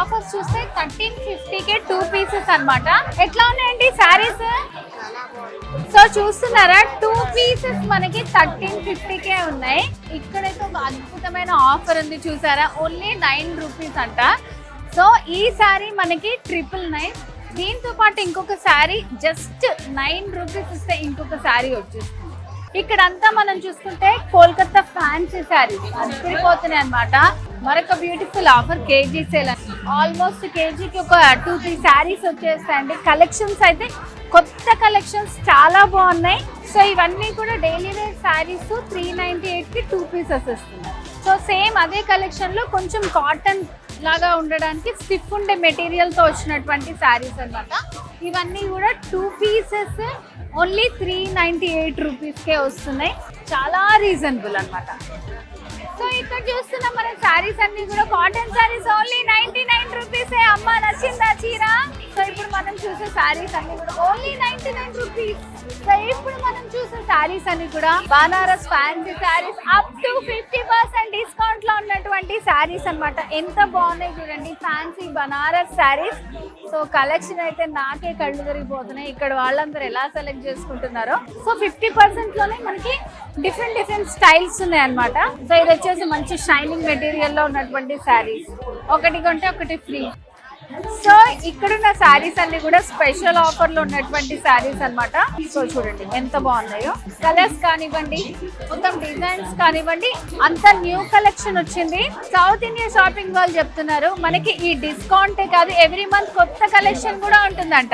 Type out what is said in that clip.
Offers చూస్తే 1350కే 2 pieces అన్నమాట. ఎట్లా ఉన్నాయండి శారీస్? సో చూస్తున్నారా 2 పీసెస్ మనకి 1350కే ఉన్నాయి. ఇక్కడైతే ఒక అద్భుతమైన ఆఫర్ ఉంది చూసారా, ఓన్లీ 9 రూపీస్ అంట. సో ఈ శారీ మనకి 999. దీంతో పాటు ఇంకొక శారీ జస్ట్ 9 రూపీస్ ఇస్తే ఇంకొక శారీ వచ్చేస్తుంది. ఇక్కడంతా మనం చూసుకుంటే కోల్కతా ఫ్యాన్సీ శారీస్ అదిరిపోతున్నాయి అన్నమాట. మరొక beautiful offer KG sale. Almost కేజీకి ఒక 2-3 శారీస్ వచ్చేస్తాయండి. కలెక్షన్స్ అయితే కొత్త కలెక్షన్స్ చాలా బాగున్నాయి. సో ఇవన్నీ కూడా డైలీ వేర్ శారీస్ 398కి 2 పీసెస్ వస్తున్నాయి. సో సేమ్ అదే కలెక్షన్ లో కొంచెం కాటన్ లాగా ఉండడానికి స్టిఫ్ ఉండే మెటీరియల్ తో వచ్చినటువంటి శారీస్ అన్నమాట. ఇవన్నీ కూడా 2 పీసెస్ ఓన్లీ 398 రూపీస్కే వస్తున్నాయి. చాలా రీజనబుల్ అన్నమాట. సో ఇక్కడ చూస్తున్నాం మన శారీస్ అన్ని కూడా కాటన్ శారీస్ ఓన్లీ 99 రూపీసే. అమ్మ నచ్చిందా చీర? సో ఇప్పుడు మనం చూసే శారీస్ అన్ని కూడా ఓన్లీ 99 రూపీస్. సో ఇప్పుడు మనం చూసే శారీస్ అన్ని కూడా Banaras fancy saris up to 50% discount లో ఉన్నటువంటి శారీస్ అన్నమాట. ఎంత బాగున్నాయి చూడండి, fancy Banaras saris. So collection అయితే నాకే కళ్ళు తిరిగిపోతున్నాయి. ఇక్కడ వాళ్ళందరూ ఎలా సెలెక్ట్ చేసుకుంటున్నారో. సో 50% లోనే మనకి డిఫరెంట్ స్టైల్స్ ఉన్నాయి అన్నమాట. సో ఇది వచ్చేసి మంచి షైనింగ్ మెటీరియల్ లో ఉన్నటువంటి శారీస్, ఒకటి కొంటే ఒకటి ఫ్రీ. సో ఇక్కడున్న శారీస్ అన్ని కూడా స్పెషల్ ఆఫర్ లో ఉన్నటువంటి శారీస్ అన్నమాట. సో చూడండి ఎంత బాగున్నాయో, కలర్స్ కానివ్వండి, మొత్తం డిజైన్స్ కానివ్వండి, అంత న్యూ కలెక్షన్ వచ్చింది. సౌత్ ఇండియా షాపింగ్ వాళ్ళు చెప్తున్నారు మనకి ఈ డిస్కౌంటే కాదు, ఎవ్రీ మంత్ కొత్త కలెక్షన్ కూడా ఉంటుందంట.